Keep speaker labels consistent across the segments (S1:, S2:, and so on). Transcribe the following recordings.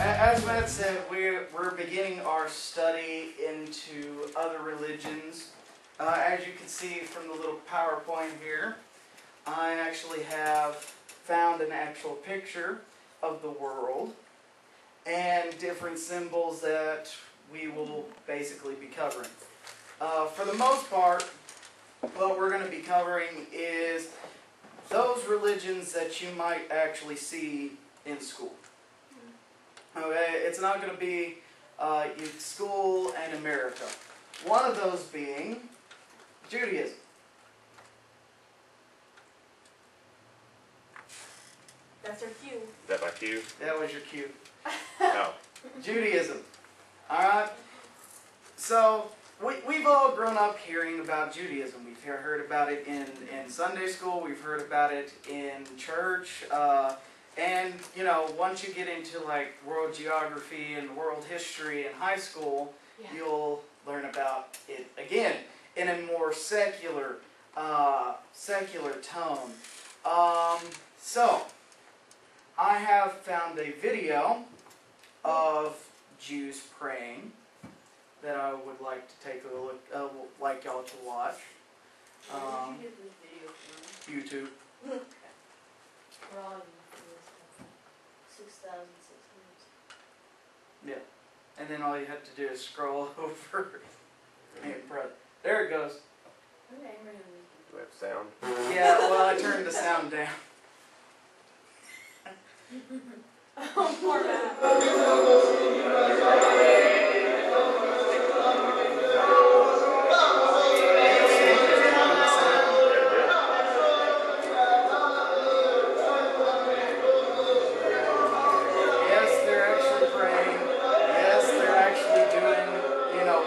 S1: As Matt said, we're beginning our study into other religions. As you can see from the little PowerPoint here, I actually have found an actual picture of the world and different symbols that we will basically be covering. For the most part, what we're going to be covering is those religions that you might actually see in school. Okay, it's not going to be school and America. One of those being Judaism.
S2: That's our cue.
S3: Is that my cue?
S1: That was your cue.
S3: Oh.
S1: Judaism. Alright? So, we've all grown up hearing about Judaism. We've heard about it in Sunday school. We've heard about it in church. And, you know, once you get into, like, world geography and world history in high school, you'll learn about it again in a more secular tone. So, I have found a video of Jews praying that I would like to take a look, like y'all to watch.
S2: Where did you get this video from?
S1: YouTube.
S2: We're all 6,600.
S1: Yeah. And then all you have to do is scroll over and press. There it goes.
S2: Okay,
S3: Do we have sound?
S1: Yeah, well, I turned the sound down.
S2: oh, poor Matt.
S1: Yes, they're actually praying. Yes, they're actually doing, you know,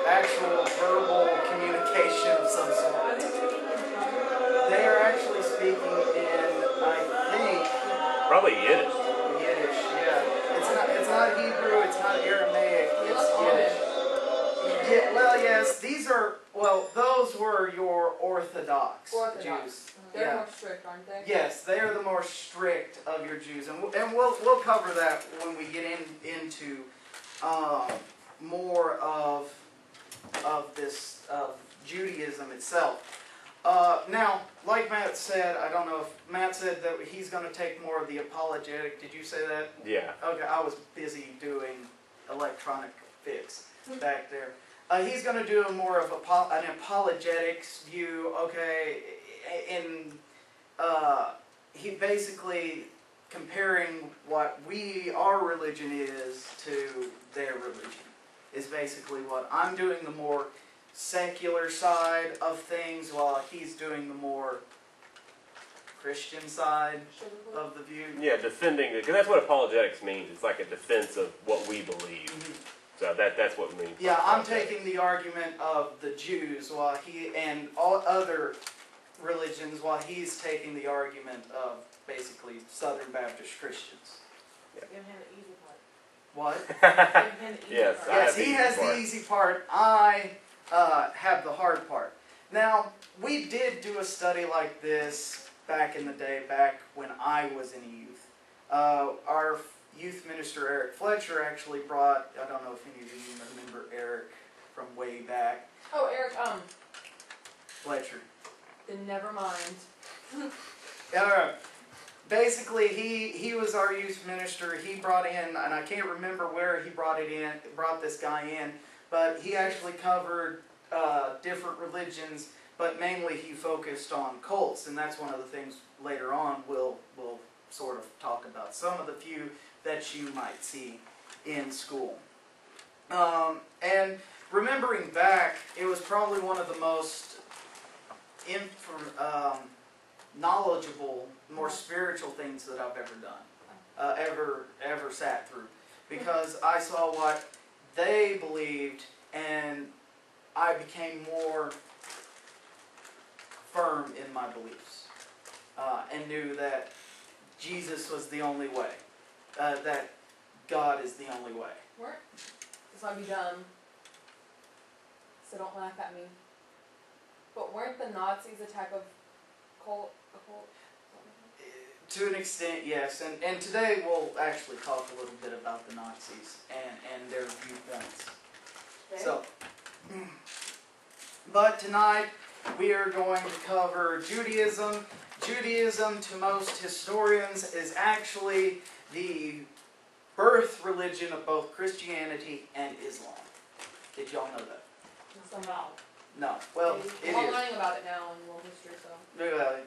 S1: actual verbal communication of some sort. They are actually speaking in, I think,
S3: Probably Yiddish.
S1: Yiddish, yeah. It's not Hebrew, it's not Aramaic, it's Yiddish. Yeah, well, yes, those were your Orthodox Jews.
S2: They're more strict, aren't they?
S1: Yes, they are the more strict of your Jews, and we'll cover that when we get into more of Judaism itself. Now, like Matt said, I don't know if Matt said that he's going to take more of the apologetic. Did you say that?
S3: Yeah.
S1: Okay, I was busy doing electronic fix back there. He's going to do more of an apologetics view, okay, he basically comparing what our religion is to their religion is basically what I'm doing, the more secular side of things, while he's doing the more Christian side of the view.
S3: Yeah, defending, because that's what apologetics means. It's like a defense of what we believe.
S1: Mm-hmm.
S3: So that's what we mean.
S1: Yeah, I'm taking the argument of the Jews and all other religions, while he's taking the argument of basically Southern Baptist Christians.
S2: Give him the easy part.
S1: What?
S2: Give him the easy
S3: Yes,
S2: part.
S1: Yes, he has the easy part. I have the hard part. Now, we did do a study like this back in the day, back when I was in youth. Our youth minister, Eric Fletcher, actually brought, I don't know if any of you remember Eric from way back.
S2: Oh, Eric,
S1: Fletcher.
S2: then never mind.
S1: Basically, he was our youth minister. He brought in, and I can't remember where he brought this guy in, but he actually covered different religions, but mainly he focused on cults, and that's one of the things later on we'll sort of talk about. Some of the few that you might see in school. And remembering back, it was probably one of the most knowledgeable, more spiritual things that I've ever done, ever sat through, because I saw what they believed, and I became more firm in my beliefs, and knew that Jesus was the only way, that God is the only way.
S2: This might be dumb, so don't laugh at me. But weren't the Nazis a type of cult?
S1: To an extent, yes. And today we'll actually talk a little bit about the Nazis and their viewpoints.
S4: Okay.
S1: So, but tonight we are going to cover Judaism. Judaism, to most historians, is actually the birth religion of both Christianity and Islam. Did y'all know that?
S2: Somehow.
S1: No. Well, it
S2: I'm
S1: is.
S2: learning about it now in world history, so.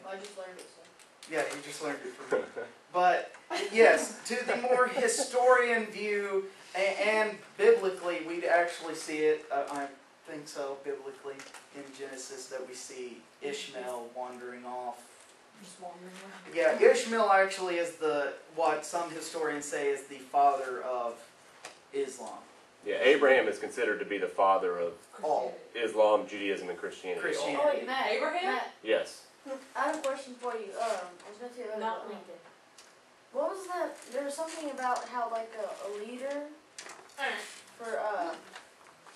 S4: I just learned it, so.
S1: Yeah, you just learned it from me. But yes, to the more historian view, and biblically, we'd actually see it, I think so, biblically, in Genesis, that we see Ishmael wandering off.
S2: Just wandering around.
S1: Yeah, Ishmael actually is what some historians say is the father of Islam.
S3: Yeah, Abraham is considered to be the father of
S1: All.
S3: Islam, Judaism, and Christianity.
S1: Christianity.
S4: Oh wait, Matt.
S2: Abraham?
S4: Matt,
S3: Yes.
S4: I have a question for you. I was going to say earlier
S2: Not
S4: about Lincoln. What was that? There was something about how like a leader for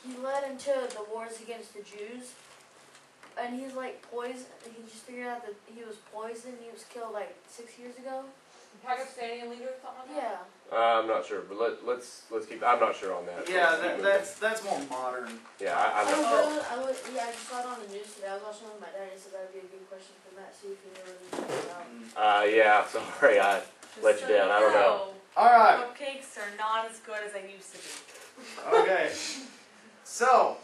S4: he led into the wars against the Jews, and he's like poisoned. He just figured out that he was poisoned. He was killed like 6 years ago.
S2: Pakistani leader or something like that?
S4: Yeah.
S3: I'm not sure, but let's keep. I'm not sure on that.
S1: Yeah,
S3: Let's keep moving.
S1: that's more modern.
S3: Yeah, I'm not sure.
S4: I just saw it on the news today. I was watching with my dad. He said that would be a good question for Matt. See if he knew what it was about.
S3: Yeah, sorry, I let you down. I don't know.
S1: All right.
S5: Cupcakes are not as good as they used to be.
S1: Okay. So,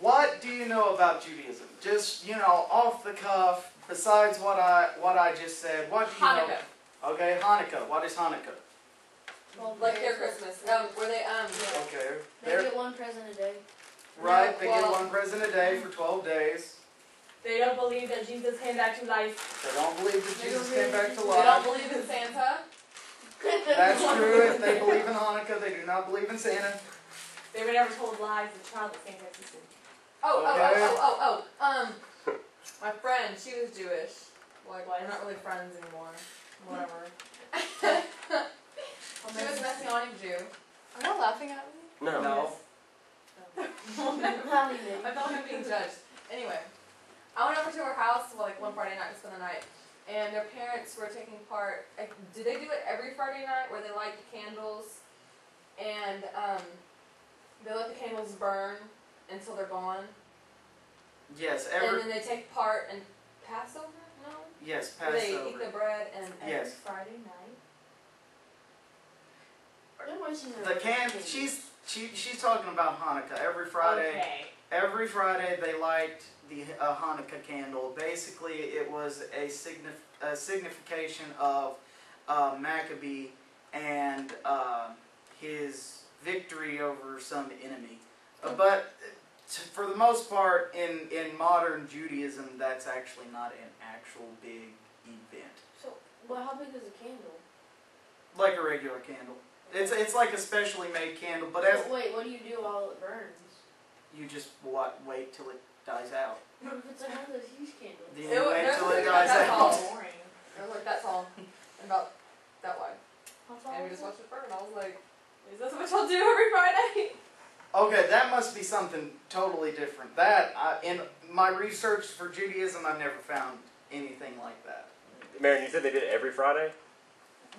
S1: what do you know about Judaism? Just, off the cuff, besides what I just said, what do you
S2: Hanukkah.
S1: know? Okay, Hanukkah. What is Hanukkah?
S4: Well,
S2: Like their Christmas. Where they, yeah.
S1: Okay.
S4: They get one present a day.
S1: Right, they get
S2: well-
S1: one present a day for 12 days.
S2: They don't believe that Jesus came back to life.
S1: They don't believe that
S4: They
S1: Jesus
S4: don't
S1: came back to
S2: They don't
S1: life.
S2: believe in Santa.
S1: That's true. If they believe in Hanukkah, they do not believe in Santa.
S2: They were never told lies of child that Santa existed. My friend, she was Jewish. Like, we're not really friends anymore. Whatever. She was a Messianic Jew.
S5: Are you laughing at me?
S3: No.
S1: No.
S2: I felt like I'm being judged. Anyway, I went over to her house one Friday night to spend the night, and their parents were taking part. Do they do it every Friday night where they light the candles, and they let the candles burn until they're gone,
S1: Yes,
S2: and then they take part in Passover? No.
S1: yes,
S2: Where they eat
S1: Passover.
S2: the bread and
S1: Yes.
S2: Friday night.
S1: She's talking about Hanukkah. Every Friday.
S2: Okay.
S1: Every Friday they light the Hanukkah candle. Basically, it was a signification of Maccabee and his victory over some enemy. But for the most part, in modern Judaism, that's actually not an actual big event.
S4: So, how big is a candle?
S1: Like a regular candle. It's like a specially made candle, but as
S4: So, wait, what do you do while it burns?
S1: you just wait till it dies out.
S4: What if it's like one of those huge candles?
S1: Then you wait till it dies
S2: That's
S1: out.
S2: all boring. It was like that tall, and about that wide.
S4: How tall
S2: And we
S4: is
S2: just
S4: it?
S2: watched it burn. I was like, is this what y'all do every Friday?
S1: Okay, that must be something totally different. That, in my research for Judaism, I've never found anything like that.
S3: Marion, you said they did it every Friday?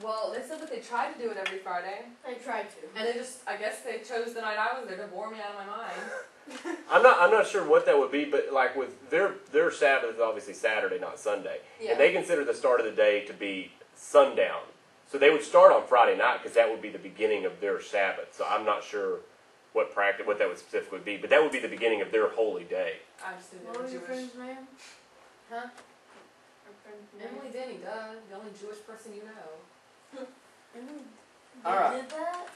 S2: Well, they said that they tried to do it every Friday,
S4: I tried to.
S2: and I guess they chose the night I was there to bore me out of my mind.
S3: I'm not sure what that would be, but like with their Sabbath is obviously Saturday, not Sunday,
S2: Yeah.
S3: and they consider the start of the day to be sundown. So they would start on Friday night because that would be the beginning of their Sabbath. So I'm not sure what that would specifically be, but that would be the beginning of their holy day.
S2: I just didn't
S4: What
S2: know
S4: was your
S2: Jewish.
S4: friend's name?
S2: Huh?
S4: Our friend's name?
S2: Emily Denny, duh. The only Jewish person you know.
S4: Emily.
S1: All right.
S4: Did that?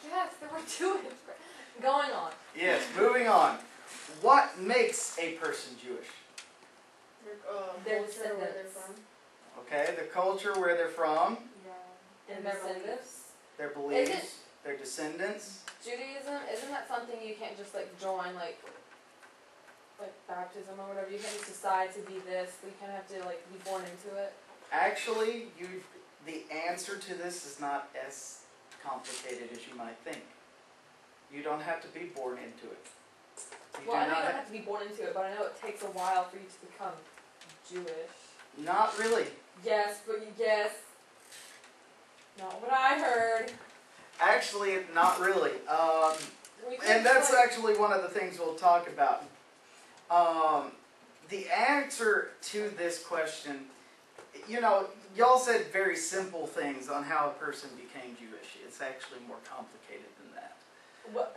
S2: Yes, they were Jewish. Going on.
S1: Yes, moving on. What makes a person Jewish?
S4: Their
S2: Their
S4: culture, where they're
S2: descendants.
S4: from.
S1: Okay, the culture, where they're from,
S4: Yeah.
S2: And their beliefs.
S1: their beliefs, their descendants.
S2: Judaism, isn't that something you can't just join like baptism or whatever? You can't just decide to be this. You kind of have to be born into it.
S1: Actually, the answer to this is not as complicated as you might think. You don't have to be born into it.
S2: Well, I know you don't have to be born into it, but I know it takes a while for you to become Jewish.
S1: Not really.
S2: Yes, but you guess. Not what I heard.
S1: Actually, not really.
S2: We could
S1: And that's
S2: like-
S1: actually one of the things we'll talk about. The answer to this question, you know, y'all said very simple things on how a person became Jewish. It's actually more complicated than that.
S2: What?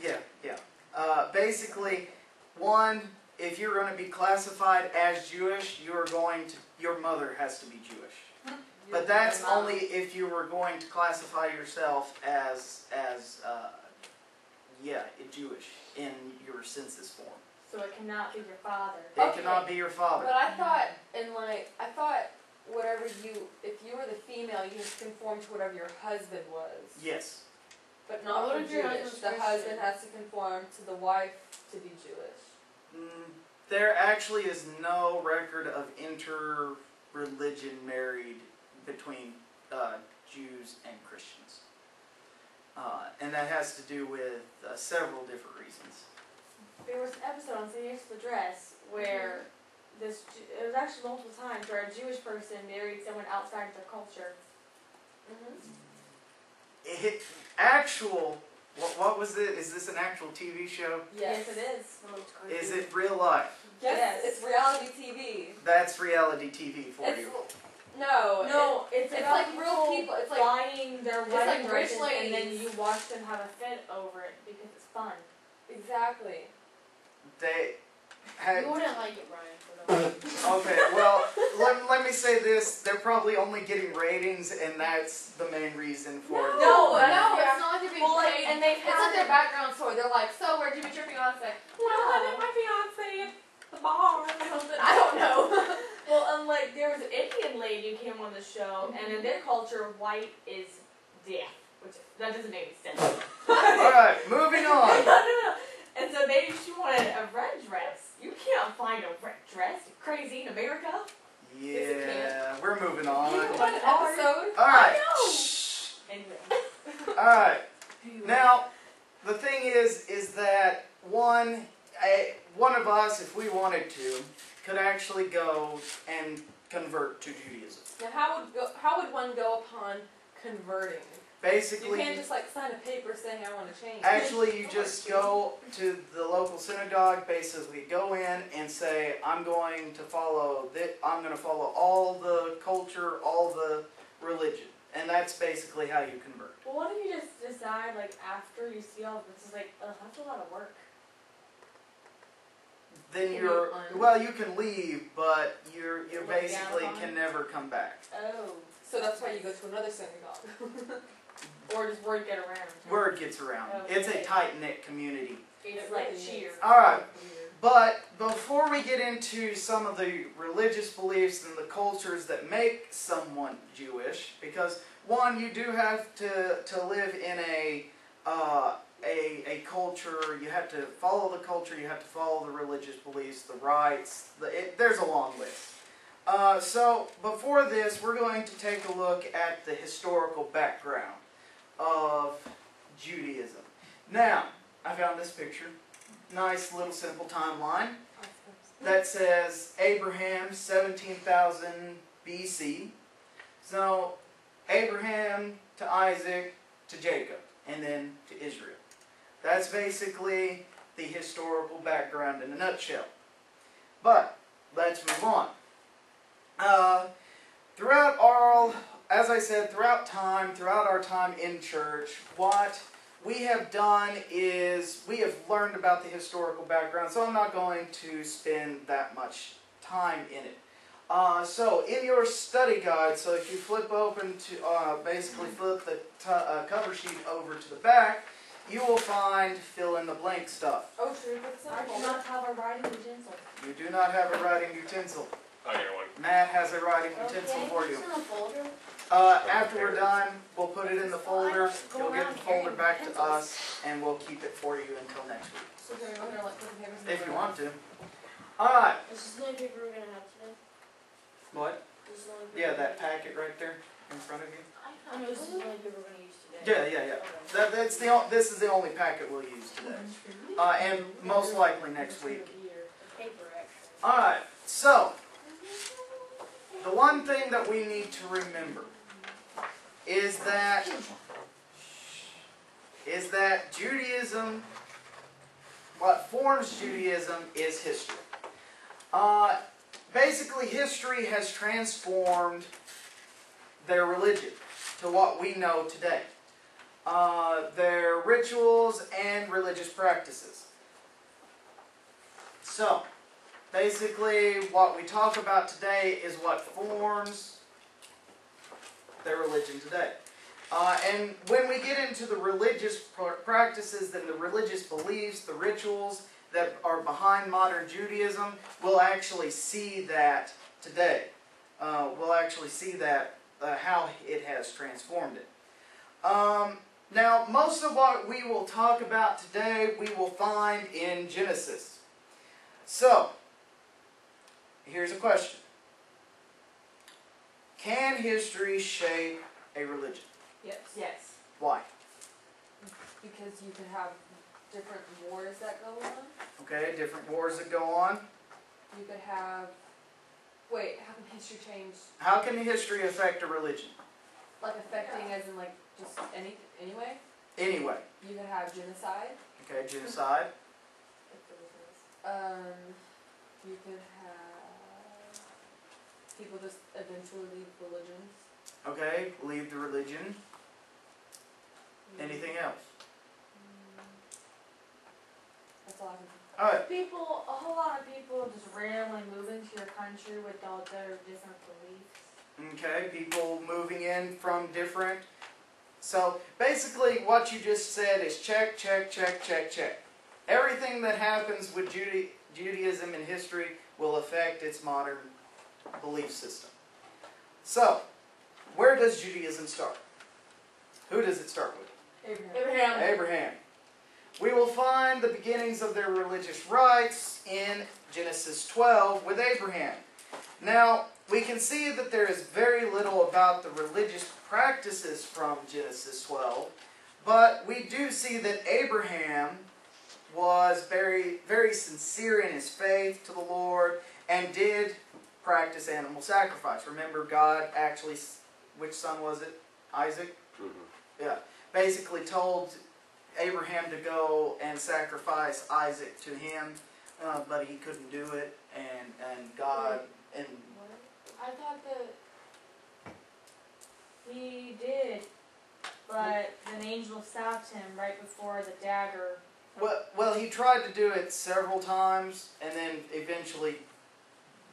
S2: Okay.
S1: Yeah. Basically, one, if you're going to be classified as Jewish, your mother has to be Jewish. But that's only if you were going to classify yourself as Jewish in your census form.
S5: So it cannot be your father.
S1: It cannot be your father.
S2: But I thought, whatever if you were the female, you had to conform to whatever your husband was.
S1: Yes.
S2: But not
S4: What
S2: for
S4: if your
S2: Jewish.
S4: husband's
S2: The
S4: Christian?
S2: husband has to conform to the wife to be Jewish.
S1: There actually is no record of inter-religion married between Jews and Christians. And that has to do with several different reasons.
S5: There was an episode on Serious the Dress where it was actually multiple times where a Jewish person married someone outside of their culture.
S1: What was it? Is this an actual TV show?
S2: Yes.
S5: Yes, it is.
S1: Is it real life?
S2: Yes, it's reality TV.
S1: That's reality TV for you.
S2: No,
S5: it's
S2: it's
S5: about
S2: like real people. It's like
S5: buying their
S2: it's
S5: wedding
S2: like rich
S5: dresses and then
S2: ladies.
S5: you watch them have a fit over it because it's fun.
S2: exactly.
S1: They had.
S4: You wouldn't like it, Ryan.
S1: Okay, well, let me say this. They're probably only getting ratings, and that's the main reason for it.
S2: No,
S5: that's-
S2: it's not like they're being
S5: Well, like,
S2: paid.
S5: and they
S2: It's like their background story. They're like, so where'd you meet your fiance?
S5: I met my fiance at the bar or something.
S2: I don't know.
S5: Well, like there was an Indian lady who came on the show, and in their culture, white is death, which that doesn't make any sense.
S1: Alright, moving on.
S5: No. And so maybe she wanted a red dress. You can't find a red dress. You crazy in America?
S1: Yeah, we're moving on.
S2: What episode?
S1: Alright.
S5: I know.
S1: Shh.
S5: Anyway.
S1: Alright. Now, the thing is that one of us, if we wanted to, could actually go and convert to Judaism.
S2: Now, how would one go upon converting? You
S1: Basically,
S2: can't just like sign a paper saying I want to change.
S1: actually, you just go to the local synagogue, basically go in and say, I'm going to follow all the culture, all the religion. And that's basically how you convert.
S5: Well, what if you just decide, like, after you see all this is like, that's a lot of work.
S1: Then
S2: Can
S1: you can leave, but you
S5: Look
S1: basically
S5: down upon
S1: can never come back.
S5: Oh.
S2: So that's why you go to another synagogue.
S5: Or just word get around.
S1: Word gets around. It's a tight-knit community.
S5: It's like cheers.
S1: Alright, but before we get into some of the religious beliefs and the cultures that make someone Jewish, because one, you do have to live in a culture, you have to follow the culture, you have to follow the religious beliefs, the rites, there's a long list. So before this, we're going to take a look at the historical background of Judaism. Now, I found this picture. Nice little simple timeline that says Abraham 17,000 BC. So Abraham to Isaac to Jacob and then to Israel. That's basically the historical background in a nutshell. But let's move on. Throughout our time in church, what we have done is we have learned about the historical background, so I'm not going to spend that much time in it. So in your study guide, so if you flip open to, basically flip the cover sheet over to the back, you will find fill-in-the-blank stuff.
S2: Oh, should we put this
S5: I do not have a writing utensil.
S1: You do not have a writing utensil.
S3: I got one.
S1: Matt has a writing utensil for you.
S4: It's in a folder.
S1: After we're done, we'll put it in the folder. You'll get the folder back to us, and we'll keep it for you until next week.
S2: So here, we're gonna like put the papers in
S1: If
S2: the
S1: you
S2: room.
S1: want to. Alright.
S4: This is the only paper we're gonna have today.
S1: What?
S4: This is the only paper
S1: Yeah,
S4: we're
S1: that
S4: gonna
S1: packet right there in front of you.
S4: I know this is the only paper we're gonna use today.
S1: Yeah.
S4: Okay.
S1: This is the only packet we'll use today. And most likely next week.
S4: The paper, actually.
S1: Alright, so the one thing that we need to remember is that Judaism, what forms Judaism is history. Basically, history has transformed their religion to what we know today. Their rituals and religious practices. So, basically, what we talk about today is what forms their religion today. And when we get into the religious practices and the religious beliefs, the rituals that are behind modern Judaism, we'll actually see that today. We'll actually see that, how it has transformed it. Now, most of what we will talk about today, we will find in Genesis. So, here's a question. Can history shape a religion?
S2: Yes.
S5: Yes.
S1: Why?
S2: Because you could have different wars that go on.
S1: Okay, different wars that go on.
S2: You could have... Wait, how can history change?
S1: How can history affect a religion?
S2: Like affecting as in like just anyway?
S1: Anyway.
S2: You could have genocide.
S1: Okay, genocide.
S2: You could have people just eventually leave religions.
S1: Okay, leave the religion. Anything else?
S2: That's all I can think.
S1: Alright.
S5: People, a whole lot of people just randomly move into your country with all their different beliefs.
S1: Okay, people moving in from different. So basically what you just said is check, check, check, check, check. Everything that happens with Judaism in history will affect its modern belief system. So, where does Judaism start? Who does it start with?
S5: Abraham.
S1: Abraham. We will find the beginnings of their religious rites in Genesis 12 with Abraham. Now, we can see that there is very little about the religious practices from Genesis 12, but we do see that Abraham was very, very sincere in his faith to the Lord and did practice animal sacrifice. Remember, God actually, which son was it? Isaac? Mm-hmm. Yeah. Basically told Abraham to go and sacrifice Isaac to him, but he couldn't do it, and God... and
S5: I thought that he did, but an angel stopped him right before the dagger.
S1: Well, he tried to do it several times, and then eventually,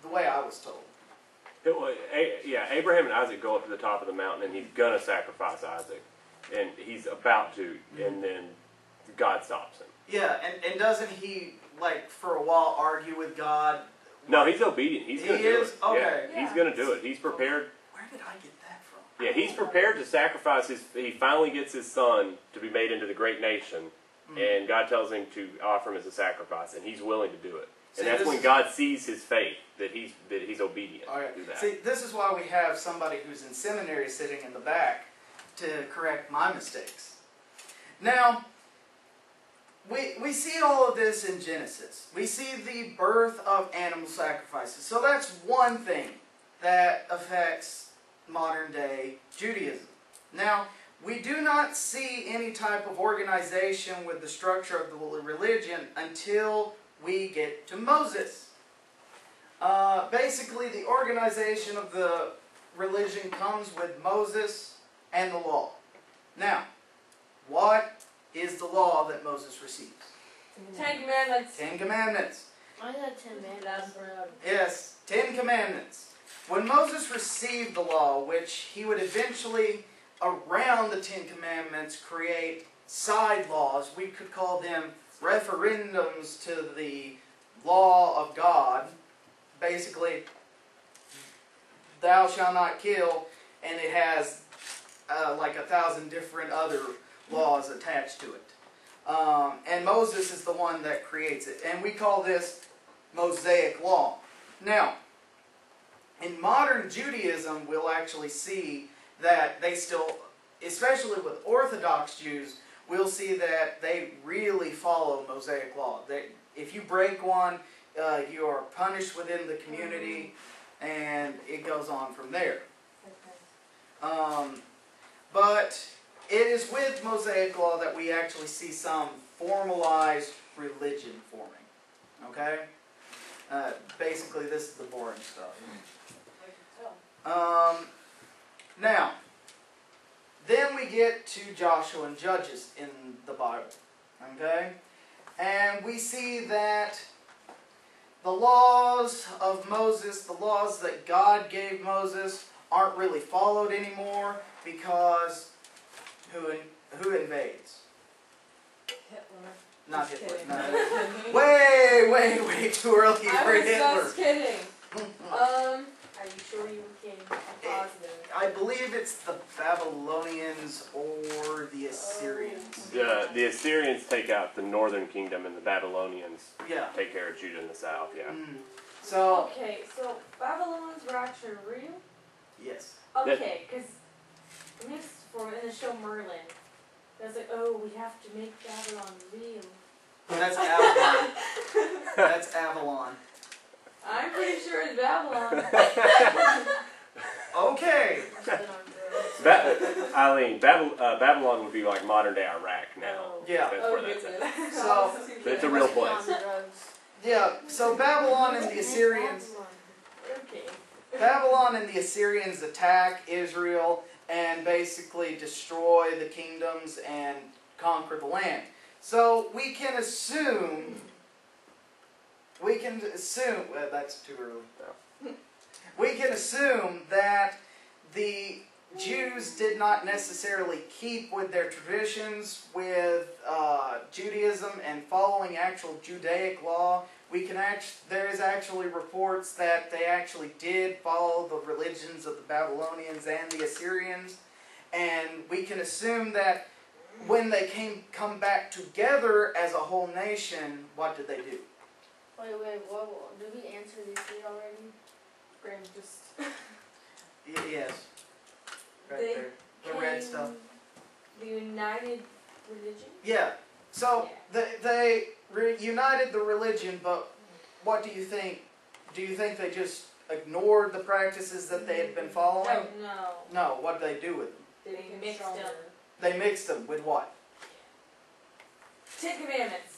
S1: the way I was told.
S3: Yeah, Abraham and Isaac go up to the top of the mountain, and he's going to sacrifice Isaac. And he's about to, and then God stops him.
S1: Yeah, and doesn't he, like, for a while argue with God?
S3: No, he's obedient. He's going to do it.
S1: Okay.
S3: Yeah, he's going to do it. He's prepared.
S1: Where did I get that from?
S3: Yeah, he's prepared to sacrifice he finally gets his son to be made into the great nation, and God tells him to offer him as a sacrifice, and he's willing to do it. And that's when God sees his faith, that he's obedient to that.
S1: See, this is why we have somebody who's in seminary sitting in the back to correct my mistakes. Now, we see all of this in Genesis. We see the birth of animal sacrifices. So that's one thing that affects modern day Judaism. Now, we do not see any type of organization with the structure of the religion until we get to Moses. Basically, the organization of the religion comes with Moses and the law. Now, what is the law that Moses receives?
S5: 10 Commandments.
S1: 10 Commandments.
S4: I got 10 minutes.
S1: Yes, 10 Commandments. When Moses received the law, which he would eventually, around the 10 Commandments, create side laws, we could call them referendums to the law of God. Basically, thou shalt not kill, and it has like 1,000 different other laws attached to it. And Moses is the one that creates it. And we call this Mosaic law. Now, in modern Judaism, we'll actually see that they still, especially with Orthodox Jews, we'll see that they really follow Mosaic law. If you break one, you are punished within the community. and it goes on from there. But it is with Mosaic law that we actually see some formalized religion forming. Okay? Basically, this is the boring stuff. Now, then we get to Joshua and Judges in the Bible. Okay? And we see that the laws of Moses, the laws that God gave Moses, aren't really followed anymore because who invades?
S2: Hitler.
S1: Not
S2: Just
S1: Hitler.
S2: kidding.
S1: No. Way too early for
S2: I was
S1: Hitler.
S2: just kidding.
S5: Are you sure you were kidding? I'm positive.
S1: I believe it's the Babylonians or the Assyrians.
S3: The Assyrians take out the northern kingdom, and the Babylonians
S1: Yeah.
S3: take care of Judah in the south. Yeah.
S1: So,
S5: Okay, so Babylonians were actually real?
S1: yes.
S5: Okay, because in the show Merlin, it was like, oh, we have to make Babylon real.
S1: That's Avalon. That's Avalon.
S5: I'm pretty sure it's Babylon.
S1: Okay.
S3: Eileen, Babylon would be like modern day Iraq now.
S1: Yeah.
S3: That's where that's at.
S2: goodness.
S1: So,
S3: It's a real place.
S1: Yeah, so Babylon and the Assyrians...
S5: Okay.
S1: Babylon and the Assyrians attack Israel and basically destroy the kingdoms and conquer the land. So we can assume, well, that's too early. We can assume that the Jews did not necessarily keep with their traditions with Judaism and following actual Judaic law. There is actually reports that they actually did follow the religions of the Babylonians and the Assyrians, and we can assume that when they come back together as a whole nation, what did they do?
S4: Wait, what? Did we answer this shit already?
S2: Graham just.
S1: Yes. Right
S5: They
S1: there. The red stuff.
S5: The United Religion?
S1: Yeah. So they united the religion, but what do you think? Do you think they just ignored the practices that they had been following?
S5: No.
S1: No. What did they do with them?
S5: They mixed them.
S1: They mixed them with what?
S5: Ten Commandments.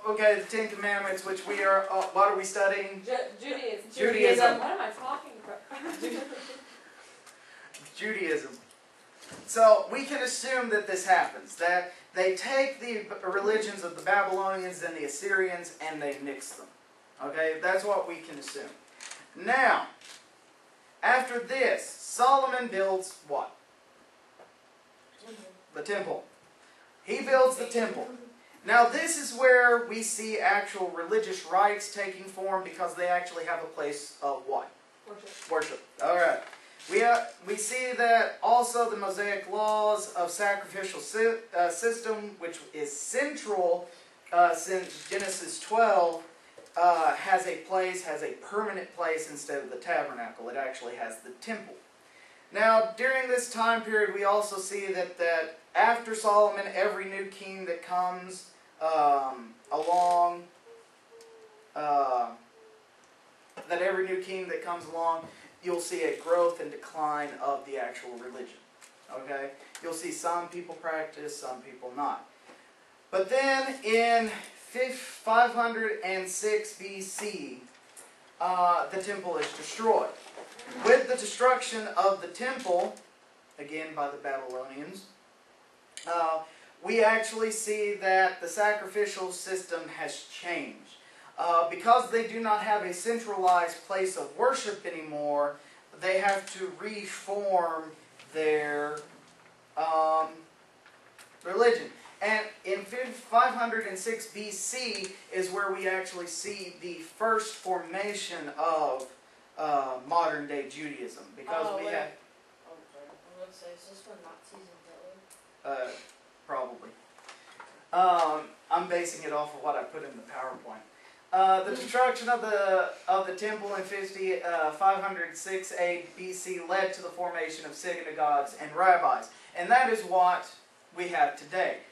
S1: Okay, the Ten Commandments, which we are. What are we studying?
S2: Judaism.
S1: Judaism.
S2: What am I talking about?
S1: Judaism. So we can assume that this happens, that they take the religions of the Babylonians and the Assyrians and they mix them. Okay, that's what we can assume. Now, after this, Solomon builds what? The temple. He builds the temple. Now this is where we see actual religious rites taking form because they actually have a place of what? Worship. Alright. We see that also the Mosaic laws of sacrificial system, which is central since Genesis 12, has a permanent place instead of the tabernacle. It actually has the temple. Now, during this time period, we also see that after Solomon, every new king that comes along, you'll see a growth and decline of the actual religion. Okay? You'll see some people practice, some people not. But then in 506 BC, the temple is destroyed. With the destruction of the temple, again by the Babylonians, we actually see that the sacrificial system has changed. Because they do not have a centralized place of worship anymore, they have to reform their religion. And in 506 BC is where we actually see the first formation of modern day Judaism. Because we have...
S4: Oh, sorry. I was going to say, is this one Nazis and Hitler?
S1: Probably. I'm basing it off of what I put in the PowerPoint. The destruction of the temple in 506 BC led to the formation of synagogues and rabbis. And that is what we have today.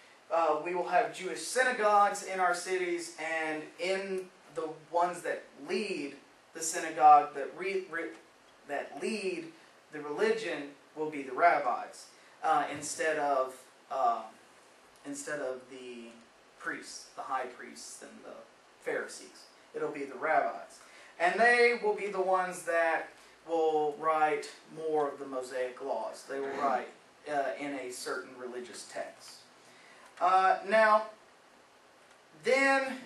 S1: We will have Jewish synagogues in our cities, and in the ones that lead the synagogue that lead the religion will be the rabbis, instead of the priests, the high priests and the Pharisees. It'll be the rabbis. And they will be the ones that will write more of the Mosaic laws. They will write in a certain religious text. Now, then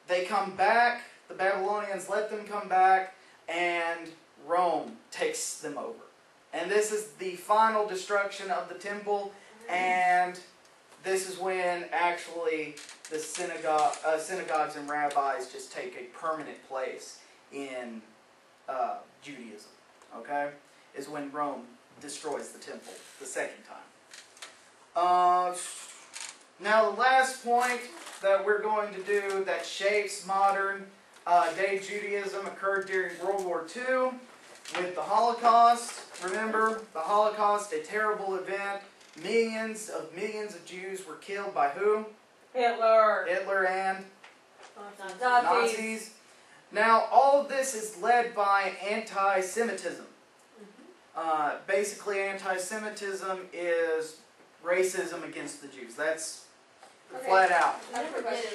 S1: they come back, the Babylonians let them come back, and Rome takes them over. And this is the final destruction of the temple, and this is when actually the synagogues and rabbis just take a permanent place in Judaism. Okay? Is when Rome destroys the temple the second time. Now the last point that we're going to do that shapes modern day Judaism occurred during World War II with the Holocaust. Remember, the Holocaust, a terrible event. Millions of Jews were killed by who?
S5: Hitler.
S1: Hitler and
S5: Nazis.
S1: Nazis. Now, all of this is led by anti-Semitism. Basically, anti-Semitism is racism against the Jews. That's flat out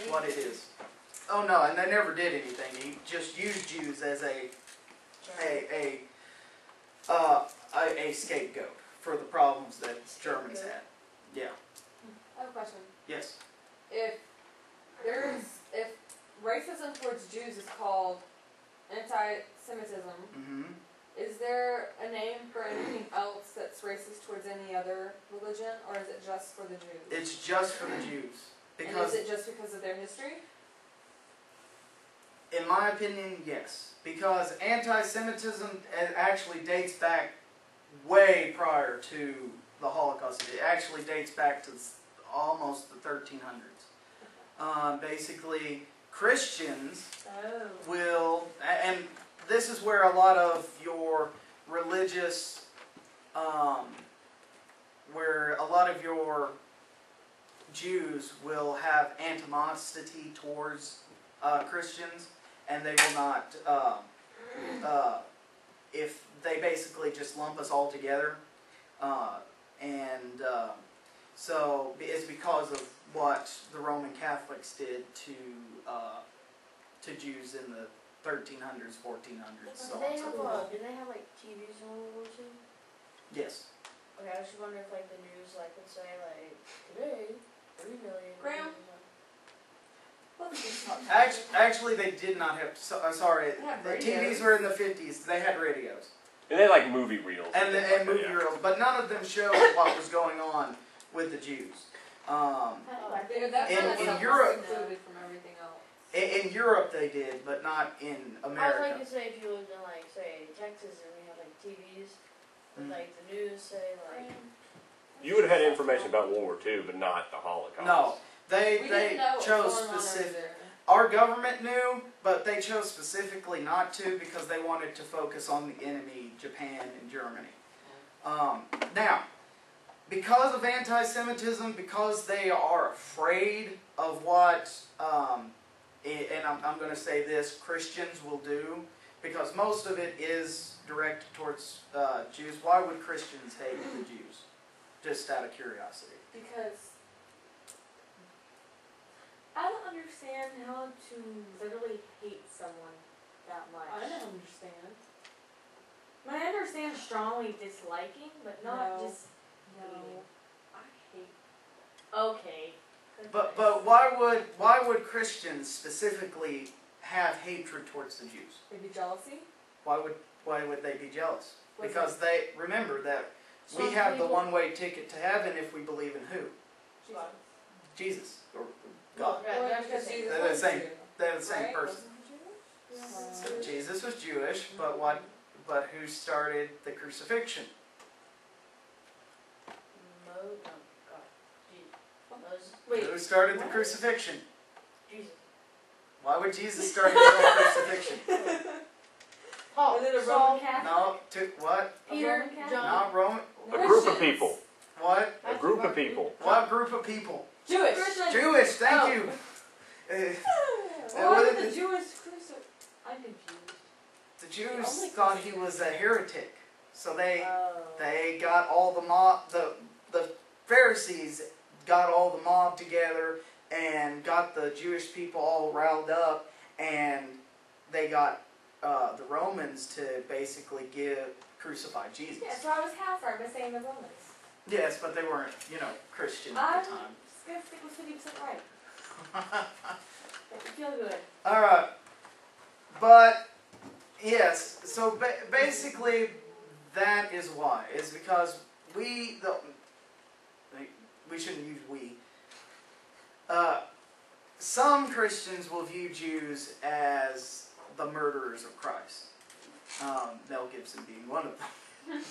S1: what it is. Oh no, and they never did anything. He just used Jews as a scapegoat for the problems that Germans had. Yeah.
S2: I have a question.
S1: Yes.
S2: If racism towards Jews is called anti-Semitism, is there a name for anything else that's racist towards any other religion, or is it just for the Jews?
S1: It's just for the Jews. Because,
S2: and is it just because of their history?
S1: in my opinion, yes. Because anti-Semitism actually dates back way prior to the Holocaust. It actually dates back to almost the 1300s. Basically, Christians will, and this is where a lot of your religious, where a lot of your Jews will have animosity towards Christians, and they will not, if they basically just lump us all together, so it's because of what the Roman Catholics did to Jews in the 1300s, 1400s, so on and so forth.
S4: Did they have like TVs in World War II?
S1: Yes.
S4: Okay, I was just wondering if like the news like would say like today 3 million.
S2: Graham?
S1: Actually, they did not have. Sorry, the TVs were in the 50s. They had radios.
S3: And they like movie reels.
S1: And movie reels, but none of them showed what was going on with the Jews. In Europe, in Europe they did, but not in America.
S4: I was like to say if you lived in like say Texas and we had like TVs, with like the news say like.
S3: You would have had information about World War II, but not the Holocaust.
S1: No, they chose specific. Our government knew, but they chose specifically not to because they wanted to focus on the enemy, Japan and Germany. Now, because of anti-Semitism, because they are afraid of what, and I'm going to say this, Christians will do, because most of it is directed towards Jews. Why would Christians hate the Jews? Just out of curiosity.
S2: Because
S5: I don't understand how to literally hate someone that much.
S2: I don't understand.
S5: I mean, I understand strongly disliking, but not just hating.
S2: I hate.
S5: Okay.
S1: But why would Christians specifically have hatred towards the Jews?
S2: Maybe jealousy?
S1: Why would they be jealous? Because they remember that we have the one-way ticket to heaven if we believe in who? Jesus or God. They're the same. They're the same person. Jesus was Jewish, but who started the crucifixion? Who started the crucifixion?
S4: Jesus.
S1: Why would Jesus start the crucifixion?
S5: Was it a Roman Catholic?
S1: No, what?
S4: Peter, John.
S1: Not Roman.
S3: A group of people.
S1: What?
S3: A group of people.
S1: What group of people?
S2: Jewish.
S1: Jewish. Thank you.
S5: Why did the Jewish crucifix? I'm confused.
S1: the Jews
S5: only
S1: thought he was a heretic. So they got all the mob, the Pharisees got all the mob together and got the Jewish people all riled up, and they got the Romans to basically crucify Jesus.
S5: Yeah, so I was half right by saying the Romans.
S1: Yes, but they weren't, Christian at
S5: I'm
S1: the time.
S5: just gonna stick with 50% right. Make me feel good.
S1: All right, but yes. So basically, that is why. It's because we shouldn't use we. Some Christians will view Jews as the murderers of Christ. Mel Gibson being one of them.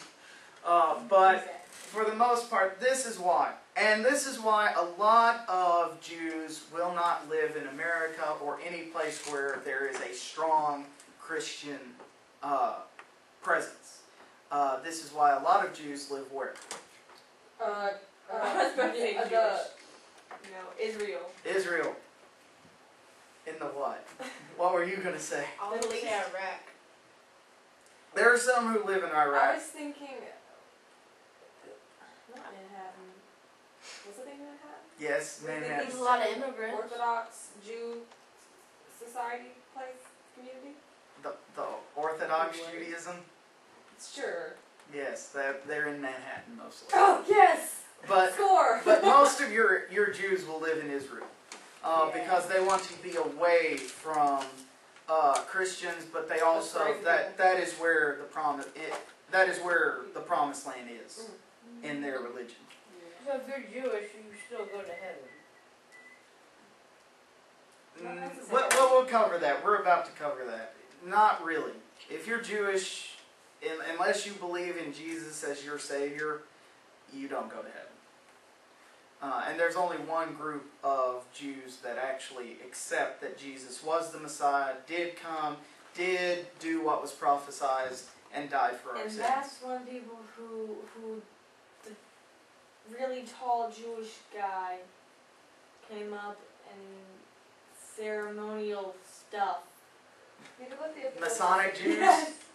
S1: But for the most part, this is why. And this is why a lot of Jews will not live in America or any place where there is a strong Christian presence. This is why a lot of Jews live where?
S5: Israel.
S1: Israel. In the what? What were you going to say?
S4: I was gonna say Iraq.
S1: There are some who live in
S2: I
S1: Iraq.
S2: was thinking, not Manhattan. Was it in Manhattan?
S1: Yes, Manhattan.
S4: There's a lot of immigrants.
S2: Orthodox Jew society place community.
S1: The Orthodox Judaism.
S2: Sure.
S1: Yes, they're in Manhattan mostly.
S5: Oh yes.
S1: But
S5: Score.
S1: but most of your Jews will live in Israel because they want to be away from Christians, but they also that is where the promised land is in their religion.
S4: So if you're Jewish, you still go to heaven.
S1: We'll cover that. We're about to cover that. Not really. If you're Jewish, unless you believe in Jesus as your Savior, you don't go to heaven. And there's only one group of Jews that actually accept that Jesus was the Messiah, did come, did do what was prophesied, and died for our sins.
S5: And that's one of the people who the really tall Jewish guy came up and ceremonial stuff.
S1: Masonic Jews?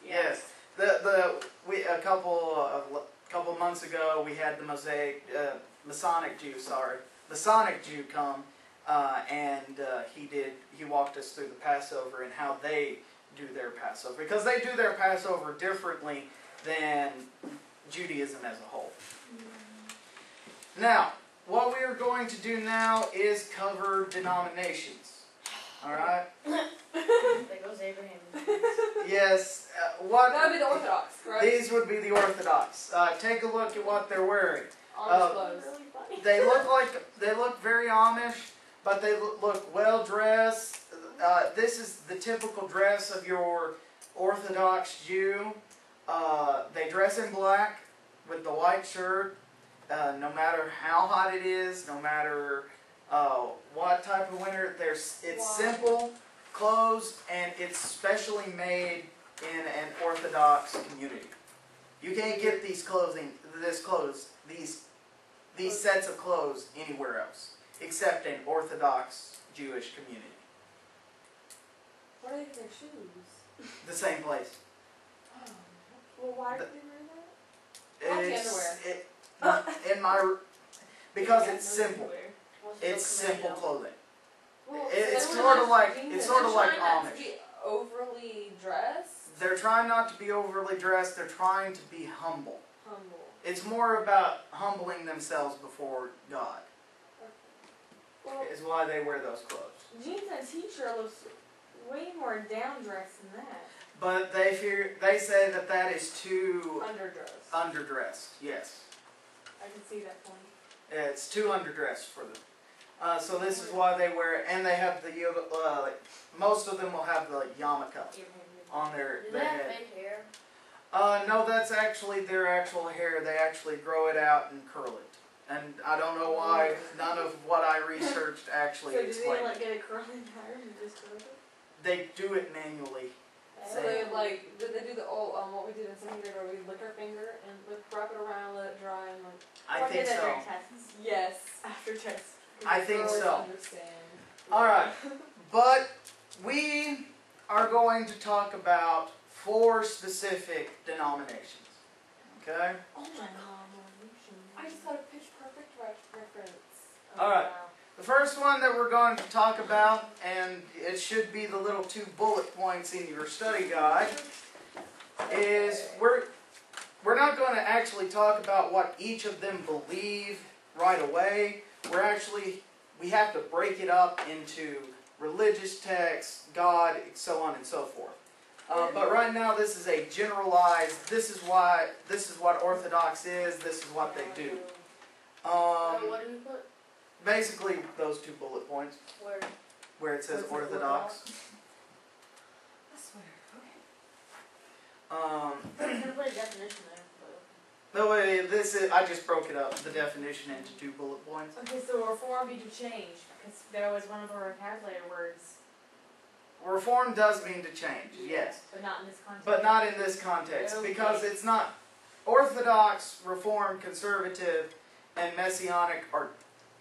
S1: Yes. A couple months ago we had the Masonic Jew come, and he walked us through the Passover and how they do their Passover, because they do their Passover differently than Judaism as a whole. Now, what we are going to do now is cover denominations. All right?
S4: There goes Abraham.
S1: Yes.
S2: That would be the Orthodox, correct?
S1: These would be the Orthodox. Take a look at what they're wearing.
S2: Amish clothes.
S5: Really funny.
S1: They look very Amish, but they look well dressed. This is the typical dress of your Orthodox Jew. They dress in black with the white shirt. No matter how hot it is, no matter what type of winter, it's simple clothes, and it's specially made in an Orthodox community. You can't get these sets of clothes anywhere else, except in Orthodox Jewish community.
S2: What are their shoes?
S1: The same place.
S5: Well, why did they wear
S2: Underwear.
S1: Because it's simple. It's simple clothing.
S2: Well,
S1: It's
S2: so
S1: sort of like
S2: they're
S1: Amish.
S2: trying not to be overly dressed.
S1: They're trying not to be overly dressed. They're trying to be humble.
S5: Humble.
S1: It's more about humbling themselves before God.
S5: Well,
S1: Is why they wear those clothes.
S5: Jeans and t-shirt looks way more down dressed than that.
S1: But they say that is too
S2: Underdressed.
S1: underdressed. Yes,
S5: I can see that point.
S1: it's too underdressed for them. So this is why they wear it, and they have the most of them will have the yarmulke on their
S4: Do they have
S1: head.
S4: fake hair?
S1: No, that's actually their actual hair. They actually grow it out and curl it. And I don't know why none of what I researched actually
S5: So do
S1: explained
S5: they
S1: it.
S5: get a curling iron and just curl it?
S1: They do it manually.
S2: So they do the old what we did in second grade where we lick our finger and wrap it around, let it dry, and
S1: I think
S5: that
S1: so.
S5: during tests.
S2: yes.
S5: After tests.
S1: I think
S2: Girls
S1: so.
S2: Understand.
S1: Alright, but we are going to talk about 4 specific denominations. Okay?
S5: Oh my god.
S2: I just got a Pitch Perfect reference.
S1: Alright. The first one that we're going to talk about, and it should be the little 2 bullet points in your study guide, is we're not going to actually talk about what each of them believe right away. We have to break it up into religious texts, God, so on and so forth. But right now, this is a generalized. This is what Orthodox is. This is what they do.
S4: What do you put?
S1: Basically, those 2 bullet points where it says Orthodox.
S2: I swear.
S4: I'm gonna put a definition there.
S1: No way. I just broke it up. The definition into 2 bullet points.
S5: Okay, so reform means to change, because that was one of our vocabulary words.
S1: Reform does mean to change, yes.
S5: But not in this context.
S1: But not in this context,
S5: Okay.
S1: because it's not. Orthodox, Reformed, Conservative, and Messianic are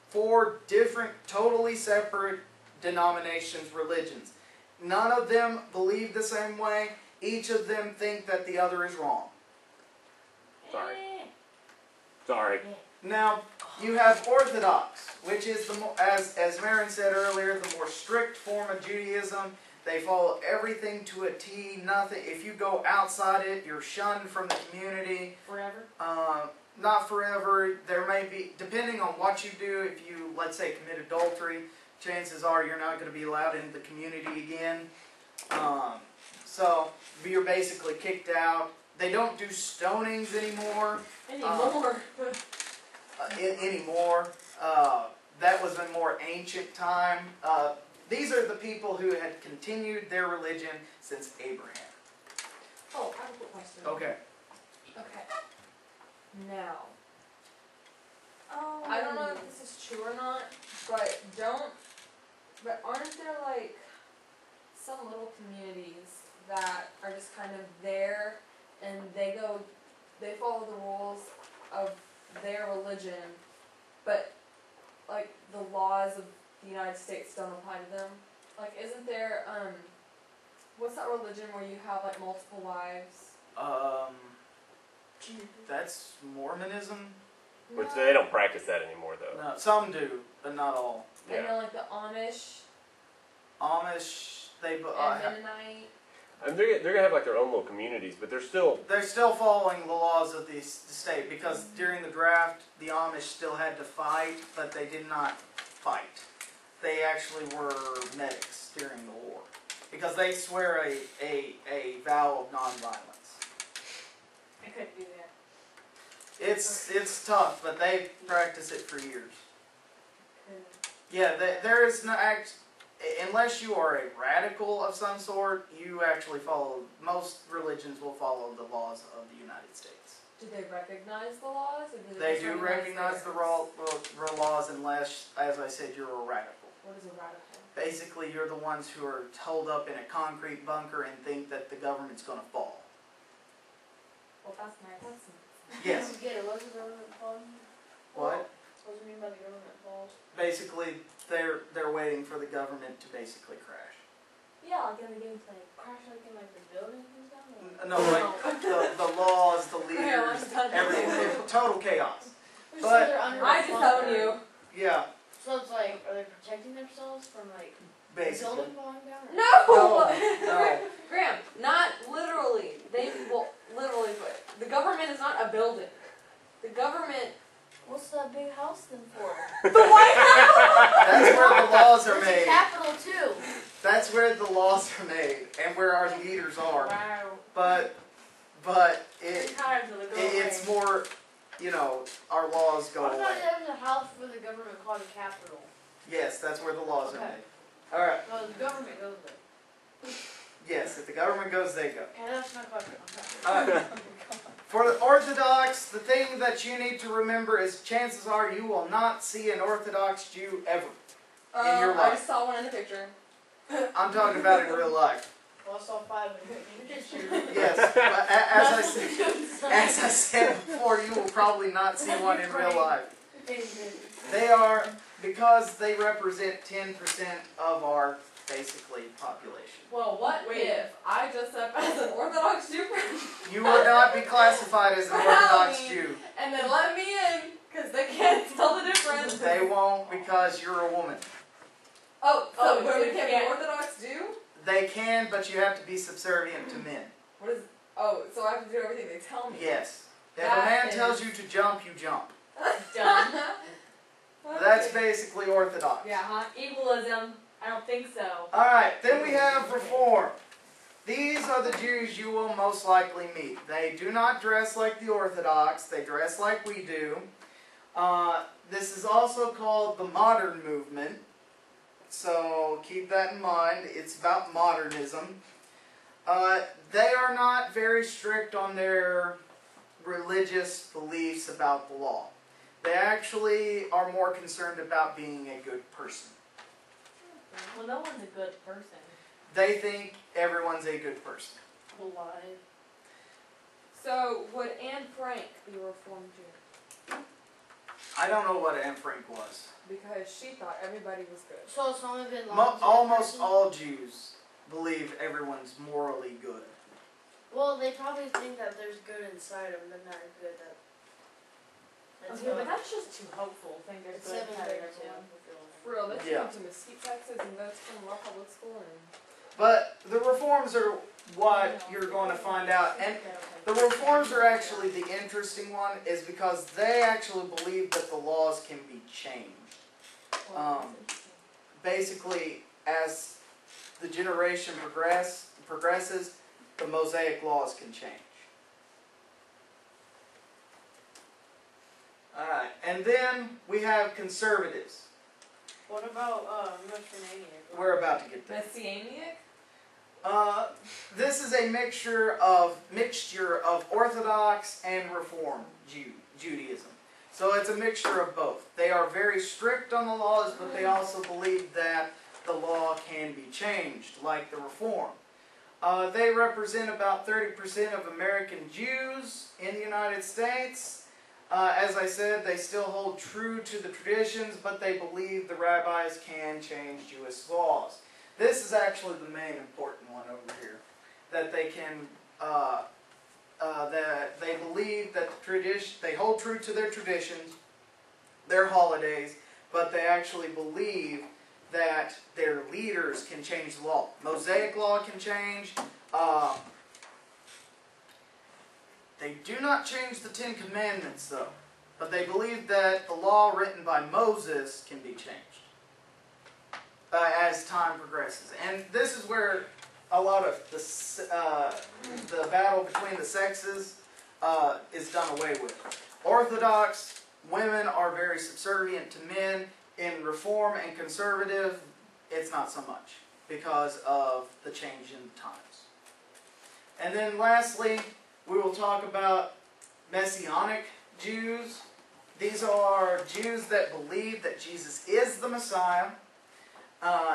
S1: 4 different, totally separate denominations, religions. None of them believe the same way. Each of them think that the other is wrong.
S3: Sorry.
S1: Now, you have Orthodox, which is, as Marin said earlier, the more strict form of Judaism. They follow everything to a T. Nothing. If you go outside it, you're shunned from the community.
S5: Forever?
S1: Not forever. There may be, depending on what you do, if you, let's say, commit adultery, chances are you're not going to be allowed into the community again. So, you're basically kicked out. They don't do stonings anymore. Anymore. That was a more ancient time. These are the people who had continued their religion since Abraham.
S2: Oh, I have a quick question.
S1: Okay.
S2: Okay. Now, I don't know if this is true or not, but aren't there like some little communities that are just kind of there and they follow the rules of their religion, but like the laws of the United States don't apply to them? Like, isn't there, what's that religion where you have like multiple wives?
S1: That's Mormonism.
S3: Which they don't practice that anymore, though.
S1: No, some do, but not all.
S2: I know, like the Amish.
S1: They
S2: and Mennonite.
S3: And they're gonna have like their own little communities, but they're still
S1: following the laws of the state, because during the draft the Amish still had to fight, but they did not fight. They actually were medics during the war, because they swear a vow of nonviolence.
S5: I couldn't do that.
S1: It's tough, but they practice it for years. Yeah, there is no unless you are a radical of some sort, you actually follow, most religions will follow the laws of the United States.
S2: Do they recognize the laws? Or do
S1: They do recognize the laws unless, as I said, you're a radical.
S2: What is a radical?
S1: Basically, you're the ones who are holed up in a concrete bunker and think that the government's going to fall.
S5: Well, that's nice.
S1: Yes.
S4: Get it? What's the government called?
S1: What?
S4: What do you mean by the government called?
S1: Basically, they're waiting for the government to basically crash.
S5: Yeah, like in the gameplay.
S4: Crash like in like the building and stuff?
S1: No, like the laws, the leaders, everything. Total chaos. But
S2: I just own you.
S1: Yeah.
S4: So it's like, are they protecting themselves from like the
S1: Basically.
S4: building falling down?
S1: No.
S2: Graham, not literally. Literally, but the government is not a building. The government.
S4: What's that big house then for?
S2: The White House!
S1: That's where the laws are
S4: There's
S1: made.
S4: a capital too.
S1: That's where the laws are made and where our leaders are.
S5: Wow.
S1: But
S5: Three times will it go
S1: it's
S5: away.
S1: more, our laws go
S4: I thought
S1: away.
S4: there was a house for the government called a capital.
S1: Yes, that's where the laws are
S4: Okay.
S1: made. All right.
S4: No, the government goes there.
S1: Yes, if the government goes, they go.
S4: Okay, that's my question.
S1: Alright. For the Orthodox, the thing that you need to remember is chances are you will not see an Orthodox Jew ever in your
S2: I
S1: life.
S2: just saw one in the picture.
S1: I'm talking about in real life.
S4: Well, I saw 5 in the picture.
S1: Yes, but as I said before, you will probably not see one in real life. They are, because they represent 10% of our basically population.
S2: Well, what if I dress up as an Orthodox Jew
S1: You would not be classified as an Orthodox Jew.
S2: and then let me in because they can't tell the difference?
S1: They won't because you're a woman.
S2: Oh, so
S5: so
S2: we
S5: you
S2: can't be
S5: can't-
S2: Orthodox Jew?
S1: They can, but you have to be subservient to men.
S2: What is? Oh, so I have to do everything they tell me.
S1: Yes. If a
S2: That
S1: man
S2: is-
S1: tells you to jump, you jump.
S5: Done.
S1: That's basically Orthodox.
S5: Yeah, huh? Equalism. I don't think so.
S1: Alright, then we have Reform. These are the Jews you will most likely meet. They do not dress like the Orthodox, they dress like we do. This is also called the modern movement, so keep that in mind. It's about modernism. They are not very strict on their religious beliefs about the law. They actually are more concerned about being a good person.
S5: Well, no one's a good person.
S1: They think everyone's a good person.
S5: Alive.
S2: So would Anne Frank be a Reformed Jew?
S1: I don't know what Anne Frank was.
S2: Because she thought everybody was good.
S4: So it's only been
S1: Almost all Jews believe everyone's morally good.
S4: Well, they probably think that there's good inside them, but not good that. That's
S5: Okay, but
S4: good.
S5: that's just too hopeful. Think there's
S4: It's
S5: good
S4: 7:32.
S5: inside everyone.
S2: For real, they
S1: Yeah.
S2: came to Mesquite, Texas, and that's from our public school. And
S1: But the reforms are what you're going to find out. And the reforms are actually the interesting one, is because they actually believe that the laws can be changed. Basically, as the generation progresses, the Mosaic laws can change. Alright, and then we have conservatives.
S4: What about Messianic?
S1: We're about to get there.
S2: Messianic?
S1: This is a mixture of Orthodox and Reform Judaism. So it's a mixture of both. They are very strict on the laws, but they also believe that the law can be changed, like the Reform. They represent about 30% of American Jews in the United States. As I said, they still hold true to the traditions, but they believe the rabbis can change Jewish laws. This is actually the main important one over here. That they can, that they believe that they hold true to their traditions, their holidays, but they actually believe that their leaders can change the law. Mosaic law can change. They do not change the Ten Commandments, though. But they believe that the law written by Moses can be changed as time progresses. And this is where a lot of the battle between the sexes is done away with. Orthodox women are very subservient to men. In Reform and Conservative, it's not so much because of the change in times. And then lastly, we will talk about Messianic Jews. These are Jews that believe that Jesus is the Messiah,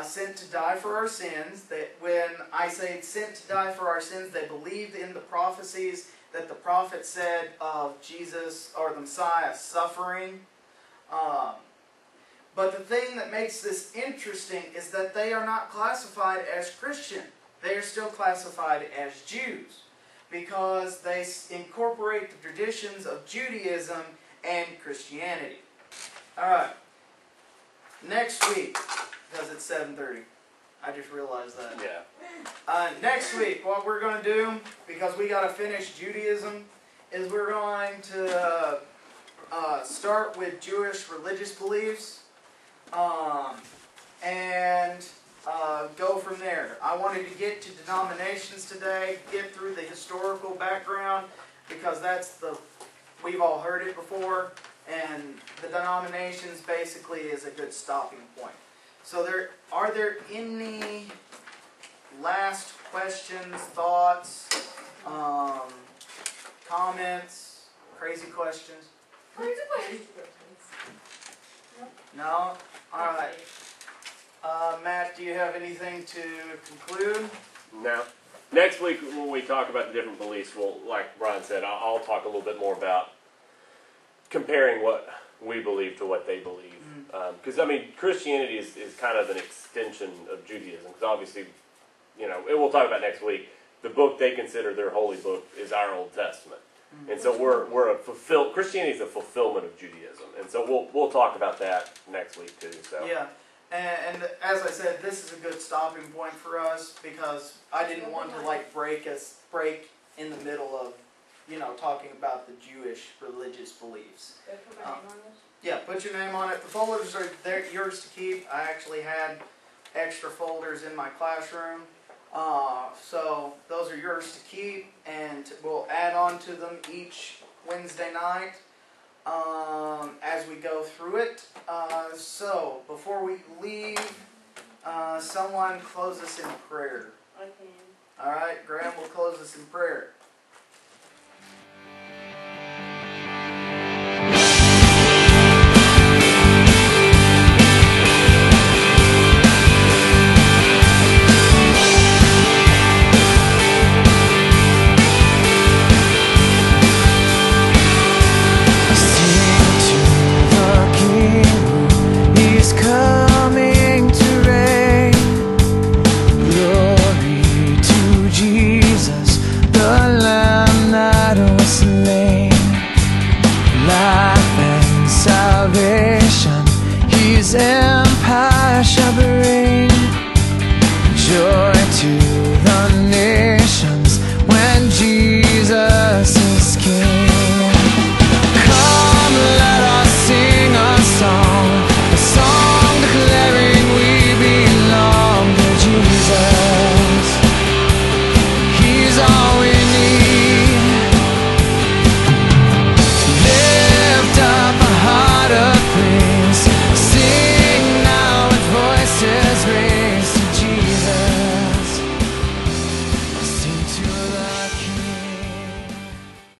S1: sent to die for our sins. That when I say sent to die for our sins, they believed in the prophecies that the prophet said of Jesus or the Messiah suffering. But the thing that makes this interesting is that they are not classified as Christian. They are still classified as Jews, because they incorporate the traditions of Judaism and Christianity. Alright, next week, because it's 7:30, I just realized that.
S3: Yeah.
S1: Next week, what we're going to do, because we got to finish Judaism, is we're going to start with Jewish religious beliefs, and go from there. I wanted to get to denominations today, get through the historical background, because we've all heard it before, and the denominations basically is a good stopping point. So are there any last questions, thoughts, comments, crazy questions? No? Alright. Matt, do you have anything to conclude?
S3: No. Next week, when we talk about the different beliefs, like Brian said, I'll talk a little bit more about comparing what we believe to what they believe. Because, I mean, Christianity is kind of an extension of Judaism. Because obviously, you know, and we'll talk about next week, the book they consider their holy book is our Old Testament. And so Christianity is a fulfillment of Judaism. And so we'll talk about that next week too. So
S1: yeah. And as I said, this is a good stopping point for us because I didn't want to like break in the middle of, you know, talking about the Jewish religious beliefs.
S2: Put my name on this?
S1: Yeah, put your name on it. The folders are yours to keep. I actually had extra folders in my classroom. So those are yours to keep, and we'll add on to them each Wednesday night as we go through it. So before we leave, someone close us in prayer.
S5: I can.
S1: All right, Graham will close us in prayer.
S6: He's in